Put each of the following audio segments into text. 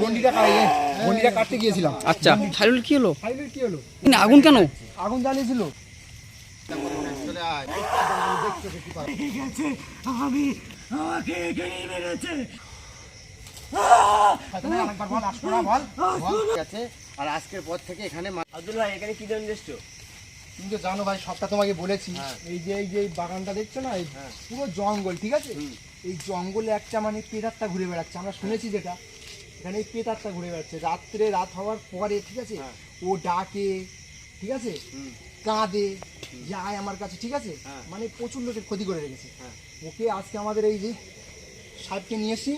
গন্ডিটা কাটতে গিয়েছিলাম। আচ্ছা, খাইরুল কি হলো? কি হলো? আগুন কেন? আগুন জ্বালিয়েছিল। আর আজকের পর থেকে এখানে আব্দুল ভাই এখানে কি জন্য এসছো? তুমি তো জানো ভাই, সবটা তোমাকে বলেছি। এই যে বাগানটা দেখছো না, এই পুরো জঙ্গল, ঠিক আছে? এই জঙ্গলে একটা মানে পেটারটা ঘুরে বেড়াচ্ছে, আমরা শুনেছি যেটা এখানে এই পেটারটা ঘুরে বেড়াচ্ছে রাত হওয়ার পরে, ঠিক আছে? ও ডাকে, ঠিক আছে, কাঁদে, যায় আমার কাছে, ঠিক আছে? মানে প্রচুর লোকের ক্ষতি করে রেখেছে। ওকে আজকে আমাদের এই যে সাহেবকে নিয়ে এসি,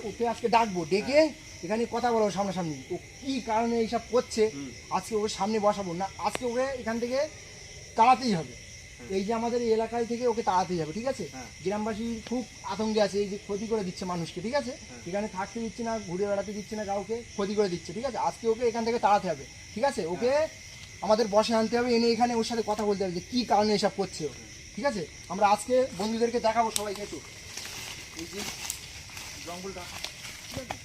ওকে আজকে ডাকবো, ডেকে এখানে কথা বলবো সামনাসামনি। ও কি কারণে এইসব করছে আজকে ওকে সামনে বসাবো না, আজকে ওকে এখান থেকে তাড়াতেই হবে। এই যে আমাদের এই এলাকায় থেকে ওকে তাড়াতেই হবে, ঠিক আছে? গ্রামবাসী খুব আতঙ্কে আছে, এই যে ক্ষতি করে দিচ্ছে মানুষকে, ঠিক আছে? এখানে থাকতে দিচ্ছে না, ঘুরে বেড়াতে দিচ্ছে না, কাউকে ক্ষতি করে দিচ্ছে, ঠিক আছে? আজকে ওকে এখান থেকে তাড়াতে হবে, ঠিক আছে? ওকে আমাদের বসে আনতে হবে, এনে এখানে ওর সাথে কথা বলতে হবে যে কী কারণে এসব করছে ও, ঠিক আছে? আমরা আজকে বন্ধুদেরকে দেখাবো সবাইকে। একটু এই যে জঙ্গলটা, ঠিক আছে?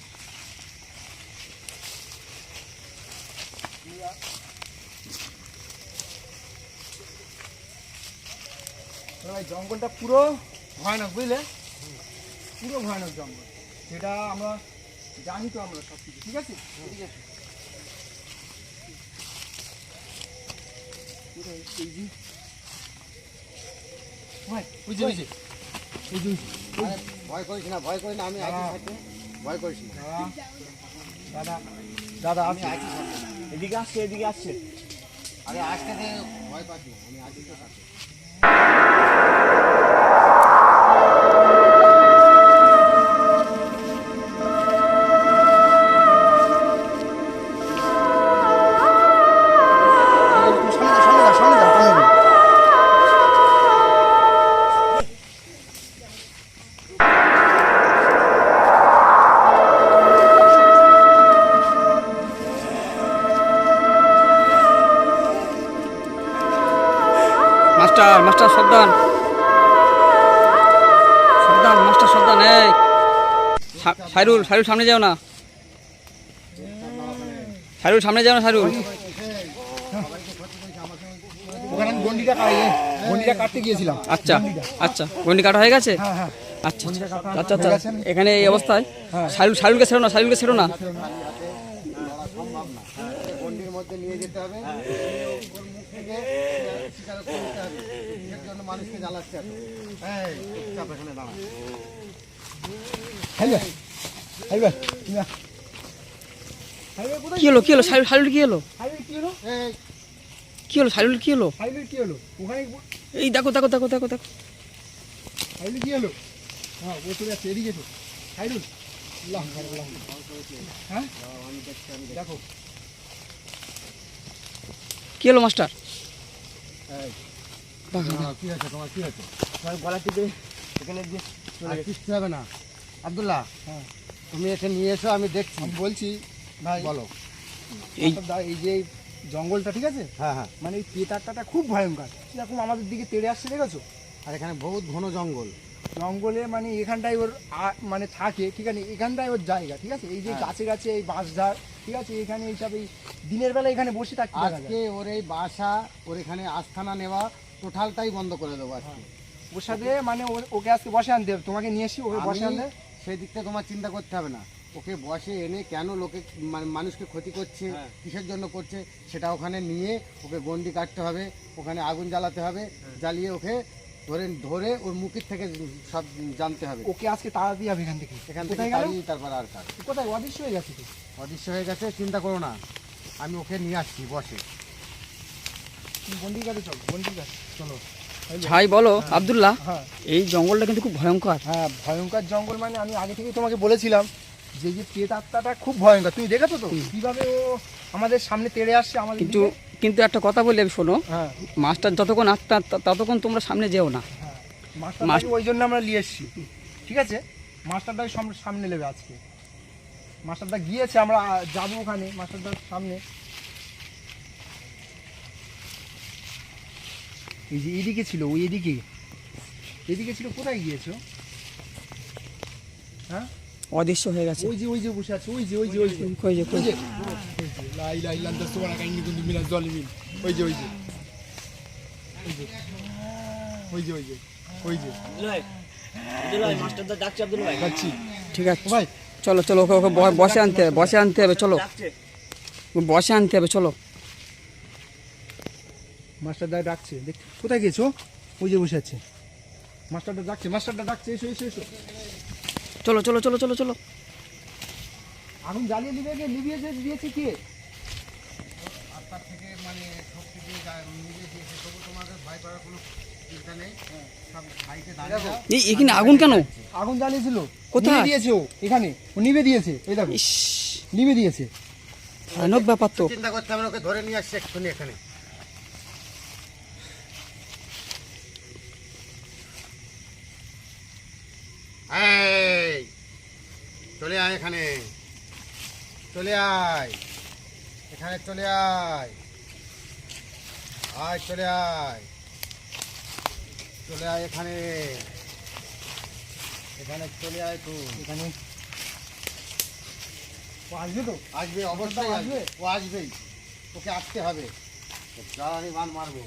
জঙ্গলটা পুরো ভয়ানক, বুঝলে? পুরো ভয়ানক জঙ্গল, যেটা আমরা জানি তো, আমরা সব কিছু, ঠিক আছে? ঠিক আছে, ভয় করিস না, ভয় করিস না, আমি আছি সাথে, ভয় করিস না দাদা। দাদা আমি আছি সাথে। এদিকে আসছে, এদিকে আসছে। আরে আজকে ভয় পাচ্ছি না, আমি আছি তো সাথে। মাস্টার সাবধান, সাবধান মাস্টার সাবধান। এই সাইরুল সামনে যাও না, সাইরুল সামনে যাও না, সাইরুল। ওখানে আমি গন্ডিটা কাটতে গিয়েছিলাম। আচ্ছা আচ্ছা, গন্ডি কাটা হয়ে গেছে? আচ্ছা আচ্ছা আচ্ছা, এখানে এই অবস্থায় সাইরুলকে ছেড়ো না, সাইরুলকে ছেড়ো না। গন্ডির মধ্যে নিয়ে যেতে হবে, মানুষকে জ্বালাচ্ছে। এখানে দাঁড়া, কি হলো? কি হলো সাইরুল? কি হলো? কি হলো সাইরুল? কি হলো? কি হলো? ওখানে এই দেখো দেখো দেখো দেখো দেখো, কি হলো? হ্যাঁ, ও চলে যাচ্ছে, এদিকে তো হাইরুল। হ্যাঁ, দেখো কি হলো মাস্টার? কি আছে তোমার? কি আছে তোমার গলা টিপে এখানে দিয়ে আর কিচ্ছু হবে না। আব্দুল্লাহ, তুমি এসে নিয়ে এসো, আমি দেখছি। আমি বলছি ভাই, বলো। এই যে জঙ্গলটা, ঠিক আছে? হ্যাঁ হ্যাঁ, মানে এই পেটারটা খুব ভয়ঙ্কর, এরকম আমাদের দিকে তেড়ে আসছে, দেখেছো? আর এখানে বহুত ঘন জঙ্গল। জঙ্গলে মানে এখানটায় ওর মানে থাকে, ঠিক আছে? এখানটায় ওর জায়গা, ঠিক আছে? এই যে গাছে গাছে এই বাঁশঝাড়, ঠিক আছে? এখানে এইসব এই দিনের বেলা এখানে বসে থাকতে দেখা যায়। আজকে ওর এই বাসা, ওর এখানে আস্থানা নেওয়া টোটালটাই বন্ধ করে দেবো আজকে। ওর সাথে মানে ওকে আজকে বসে আনতে হবে, তোমাকে নিয়ে এসি ওকে বসে আনতে। সেই দিকটা তোমার চিন্তা করতে হবে না। ওকে বসে এনে কেন লোকে মানুষকে ক্ষতি করছে, কিসের জন্য করছে, সেটা ওখানে নিয়ে ওকে গন্ডি কাটতে হবে, ওখানে আগুন জ্বালাতে হবে, জ্বালিয়ে ওকে ধরে ওর মুখের থেকে সব জানতে হবে। ওকে আজকে তাড়া দিয়ে হবে এখান থেকে তাড়িয়ে তারপর আর কাজ। কোথায় অদৃশ্য হয়ে গেছে? তো অদৃশ্য হয়ে গেছে, চিন্তা করো না, আমি ওকে নিয়ে আসছি। বসে গন্ডির কাছে চলো, গন্ডির কাছে চলো। ভাই বলো আব্দুল্লাহ, এই জঙ্গলটা কিন্তু খুব ভয়ঙ্কর। হ্যাঁ, ভয়ঙ্কর জঙ্গল, মানে আমি আগে থেকেই তোমাকে বলেছিলাম যে প্রেত আত্মাটা খুব ভয়ঙ্কর। তুমি দেখেছো তো কিভাবে ও আমাদের সামনে তেড়ে আসছে আমাদের। কিন্তু একটা কথা বলি, আমি শোনো, মাস্টার যতক্ষণ আত্মা ততক্ষণ তোমরা সামনে যেও না। মাস্টার ওই জন্য আমরা নিয়ে এসেছি, ঠিক আছে? মাস্টারটাকে সামনে নেবে আজকে। মাস্টারটা গিয়েছে, আমরা যাবো ওখানে মাস্টারটার সামনে। এই যে এদিকে ছিল, ওই এদিকে ছিল, কোথায় গিয়েছো? হ্যাঁ, অদৃশ্য হয়ে গেছে। ওই যে বসে আছে, ওই যে কই যে লাই লাই লান দস্ত বড় কাইনি কিন্তু মিরাজ জলিমিন, ওই যে মাস্টারদা ডাকছে আব্দুল ভাই। যাচ্ছি ঠিক আছে ভাই। চলো চলো ওকে ওকে বসে আনতে হবে চলো, ডাকছে। বসে আনতে হবে চলো। মাস্টারদা ডাকছে, দেখ কোথায় গেছো? ওই যে বসে আছে, মাস্টারদা ডাকছে, এসো। চলো চলো চলো চলো চলো। আগুন জ্বালিয়ে নিভিয়ে দিয়েছে কে? আত্মার থেকে মানে শক্তি দিয়ে নিজে দিয়েছে, তবু তোমাদের ভয় করার কোনো চিন্তা নেই। সব ভাইকে দাঁড়িয়ে দাও। এখানে আগুন কেন? আগুন জ্বালিয়েছিল, কোথায়? নিভে দিয়েছে ও, এখানে ও নিভে দিয়েছে, এই দেখো ইস, নিভে দিয়েছে। ভয়ানক ব্যাপার তো। চিন্তা করতে হবে না, ওকে ধরে নিয়ে আসছে এক্ষুনি এখানে। এই চলে আয় এখানে, চলে আয় এখানে, চলে আয় চলে আয় এখানে চলে আয় তুই এখানে। ও আসবে তো? আসবে, অবশ্যই আসবে, ও আসবেই, ওকে আসতে হবে। আমি বান মারবো।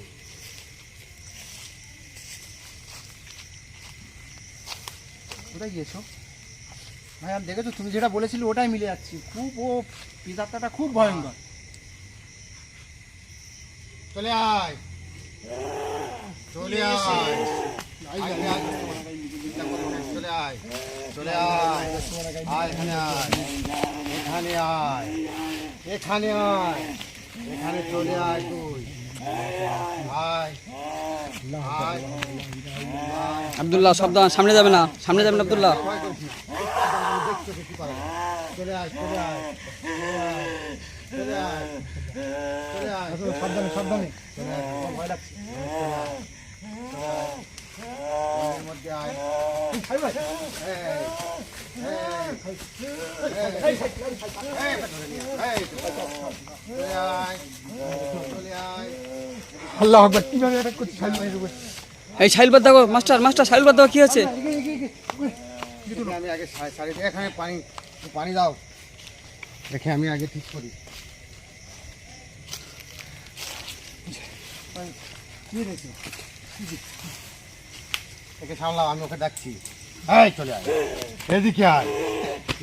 কোথায় গিয়েছো ভাই? আর দেখেছো তুমি যেটা বলেছিলে ওটাই মিলে যাচ্ছি, খুব ও পিজাটাটা খুব ভয়ঙ্কর। চলে আয়, চলে আয়, আসবে, আসবে। চিন্তা করো না, চলে আয়, চলে আয়, আয় এখানে, আয় এখানে, আয় এখানে, আয় এখানে, চলে আয় তুই, আয় আয় আব্দুল্লাহ সাবধান, সামনে যাবে না আব্দুল্লাহ। ভয় করিস না, দেখছো কি পারো। চলে আয়, চলে আয়, চলে আয়, চলে আয়, আসো, সাবধানে ভয় লাগছে। ওর মধ্যে আয়। ভাই ভাই আল্লাহ আকবার, কিভাবে অ্যাটাক করছে সাইল ভাইয়ের উপর। এই সাইলবাদ দেখো মাস্টার সাইলবাদ দেখো কি আছে। আমি আগে শাড়ি দিয়ে এখানে পানি দাও, দেখে আমি আগে ঠিক করি। কি হয়েছে? একে সামলাও, আমি ওকে ডাকছি। এই চলে আয়, এইদিকে আয়,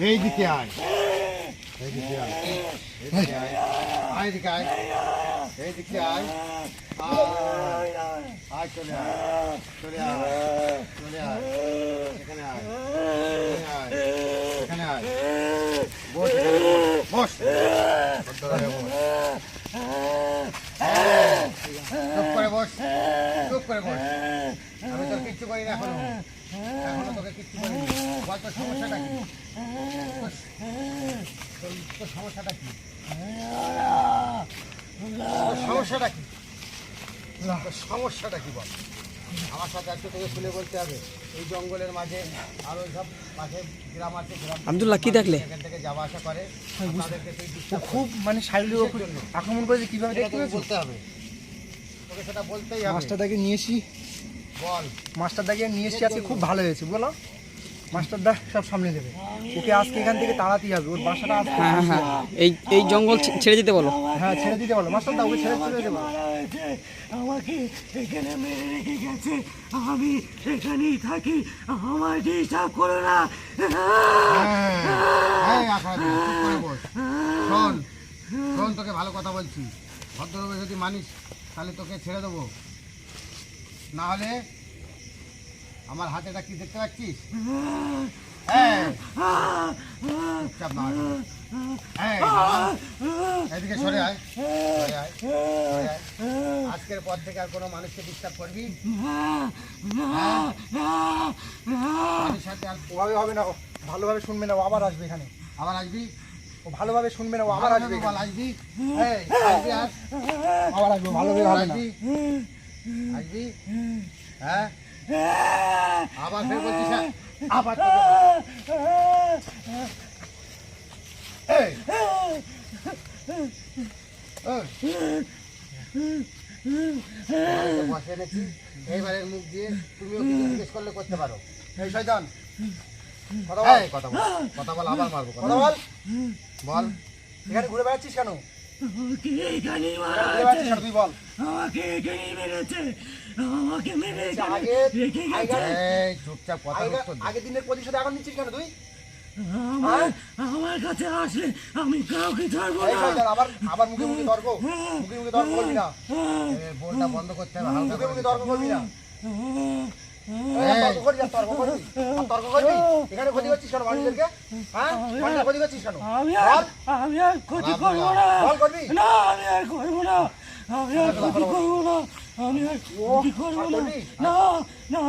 এইদিকে আয়, এইদিকে আয়, এইদিকে আয়, এইদিকে আয়, এইদিকে আয়, আয় চলে আয়, চলে আয়, চলে আয়, এখানে আয়, এখানে আয়, বস, বস, ভদ্রভাবে বস। চুপ করে বস, চুপ করে বস। আমি তোর কিচ্ছু করি না এখনো তোকে কিচ্ছু করিনি। বল তোর সমস্যাটা কি? তোর সমস্যাটা কি? তোর সমস্যাটা কি? তোর সমস্যাটা কি বল? আমার সাথে একটু তোকে খুলে বলতে হবে। এই জঙ্গলের মাঝে আর ওই সব পাশে গ্রাম আছে, গ্রাম আব্দুল্লাহ, কি দেখলে? এখান থেকে যাওয়া আসা করে, তাদেরকে তুই ও disturb খুব মানে সাইলের উপর আক্রমণ করেছে, কিভাবে করবি। দেখতে তোকে পেয়েছো? বলতে হবে, তোকে সেটা বলতেই হবে। মাস্টারদাকে নিয়ে এসি, বল। মাস্টারদাকে নিয়ে এসছি আজকে, খুব ভালো হয়েছে বলো। মাস্টারদা সব সামলে দেবে, ওকে আজকে এখান থেকে তাড়াতেই হবে, ওর বাসাটা আজকে। হ্যাঁ এই জঙ্গল ছেড়ে দিতে বলো। হ্যাঁ ছেড়ে দিতে বলো, মাস্টারদা ওকে ছেড়ে দেবো। আমাকে এখানে মেরে রেখে গেছে, আমি এখানেই থাকি, আমার ডিস্টার্ব করো না। এই আশাদি, চুপ করে বস। শোন তোকে ভালো কথা বলছি, ভদ্রভাবে যদি মানিস তাহলে তোকে ছেড়ে দেবো, না হলে আমার হাতেটা কি দেখতে পাচ্ছিস? চুপচাপ না, এদিকে সরে আয়, সরে আয়, সরে আয়। আজকের পর থেকে আর কোনো মানুষকে ডিস্টার্ব করবি? মানুষের সাথে আর ওভাবে হবে না, ও ভালোভাবে শুনবে না, ও আবার আসবে এখানে। আবার আসবি? ও ভালোভাবে শুনবে না, ও আবার আসবে বল, এখানে। আসবি? এই, আসবি আর? আবার আসবে, ভালোভাবে হবে না। আসবি? আসবি? হ্যাঁ? আবার ফের বলছিস হ্যাঁ? আবার তোকে এই! ওই! বসে এনেছি, এইবারের মুখ দিয়ে তুমিও কিছু জিজ্ঞেস করলে করতে পারো। এই শয়তান, কথা বল, কথা বল, কথা বল, আবার মারবো, কথা বল। বল। এখানে ঘুরে বেড়াচ্ছিস কেন? আমাকে এখানেই মারা ঘুরে হয়েছে। বেড়াচ্ছিস কেন তুই বল? আমাকে এখানেই মেরেছে। আমাকে মেরে এখানে আগে রেখে গেছে। এই চুপচাপ কথা উত্তর দে। আগের দিনের প্রতিশোধ এখন নিচ্ছিস কেন তুই? আমার কাছে আসলে আমি কাউকে ছাড়বো এই না। শয়তান, আবার মুখে মুখে তর্ক, মুখে মুখে তর্ক করবি না, বোনটা বন্ধ করতে হবে, হালকা মুখে করে মুখে তর্ক করবি না। এই, তর্ক করবি না, তর্ক করবি, আর তর্ক করবি। এখানে ক্ষতি করছিস কেন মানুষদেরকে? হ্যাঁ, মানুষের ক্ষতি করছিস কেন? আমি বল, আর ক্ষতি করবো না। বল করবি। না, আমি আর করবো না। আমি আর ক্ষতি করবো না। আমি আর ক্ষতি করবো না। করবি? না, না,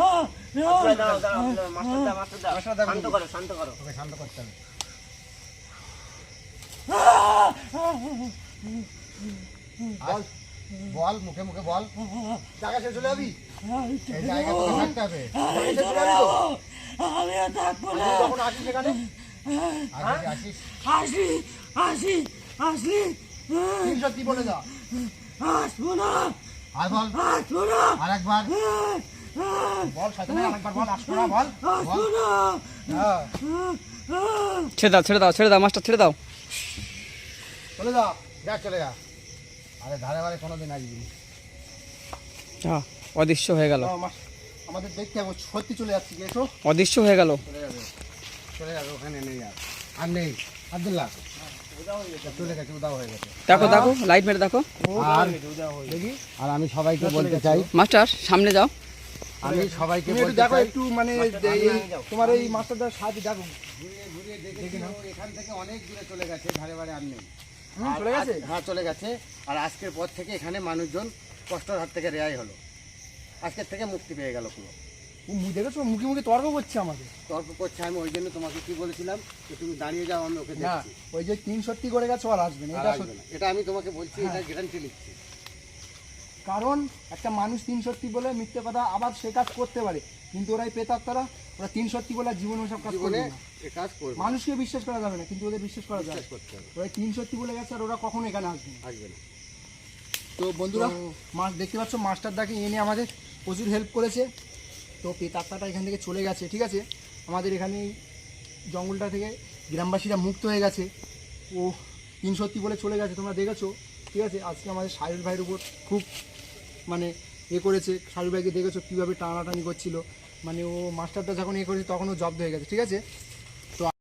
না। দাঁড়াও দাঁড়াও মাস্টার দাও মাস্টার দাও, শান্ত করো শান্ত করো তোকে শান্ত করতে হবে। বল, বল, মুখে মুখে বল। জায়গা শেষ চলে যাবি? এই জায়গায় তোকে থাকতে হবে। আমি চলে যাবো। আমি আর থাকবো না। তুই যখন আসিস সেখানে আসিস। আসি, আসি, আসি। 330 বলে যা। আসবো না, আর বল, আসবো না। আরেকবার। বল শয়তান, আরেকবার বল, আসবো না বল। আসবো না। হ্যাঁ, ছেড়ে দাও মাস্টার, ছেড়ে দাও। চলে যা। যা, চলে যা। আরে ধারে বারে কোনোদিন আসবি না। অদৃশ্য হয়ে গেল, আমাদের দেখতে হবে, সত্যি চলে যাচ্ছি, এসো। অদৃশ্য হয়ে গেল। চলে যাবে, ওখানে নেই আর নেই। আব্দুল্লাহ চলে গেছে, উদাও হয়ে গেছে। দেখো লাইট মেরে দেখো। আর আর আমি সবাইকে বলতে চাই, মাস্টার সামনে যাও। আমি সবাইকে তুমি একটু বলতে দেখো, চাই, একটু মানে তোমার এই মাস্টারটার সাহায্য দেখো। ঘুরিয়ে ঘুরিয়ে দেখে নাও, এখান থেকে অনেক দূরে চলে গেছে, ধারে বারে আর নেই। চলে গেছে? হ্যাঁ, চলে গেছে। আর আজকের পর থেকে এখানে মানুষজন কষ্টের হাত থেকে রেহাই হলো। আজকের থেকে মুক্তি পেয়ে গেল পুরো। দেখেছো, মুখে মুখে তর্ক করছে আমাদের। তর্ক করছে, আমি ওই জন্য তোমাকে কি বলেছিলাম যে তুমি দাঁড়িয়ে যাও, আমি ওকে না, দেখছি। ওই যে 330 করে গেছো আর আসবে না, আর এটা আসবে সত্যি। না। এটা আমি তোমাকে বলছি, এটা গ্যারান্টি লিখছি। কারণ একটা মানুষ 330 বলে মিথ্যে কথা আবার সে কাজ করতে পারে, কিন্তু ওরাই প্রেতাত্মারা, ওরা 330 বলে আর জীবনে সব কাজ জীবনে করবে না। এ কাজ করবে, মানুষকে বিশ্বাস করা যাবে না, কিন্তু ওদের বিশ্বাস করা যাবে। বিশ্বাস করতে হবে, ওরা 330 বলে গেছে আর ওরা কখনো এখানে আসবে না। আসবে না। তো বন্ধুরা, মাছ দেখতে পাচ্ছ, মাস্টারদাকে এনে আমাদের প্রচুর হেল্প করেছে। তো প্রেতাত্মাটা এখান থেকে চলে গেছে, ঠিক আছে। আমাদের এখানে এই জঙ্গলটা থেকে গ্রামবাসীরা মুক্ত হয়ে গেছে। ও 330 বলে চলে গেছে, তোমরা দেখেছো, ঠিক আছে। আজকে আমাদের সাহিল ভাইয়ের উপর খুব মানে করেছে। সাহিল ভাইকে দেখেছো কীভাবে টানাটানি করছিল, মানে ও মাস্টারটা যখন করেছে তখন ও জব্দ হয়ে গেছে, ঠিক আছে।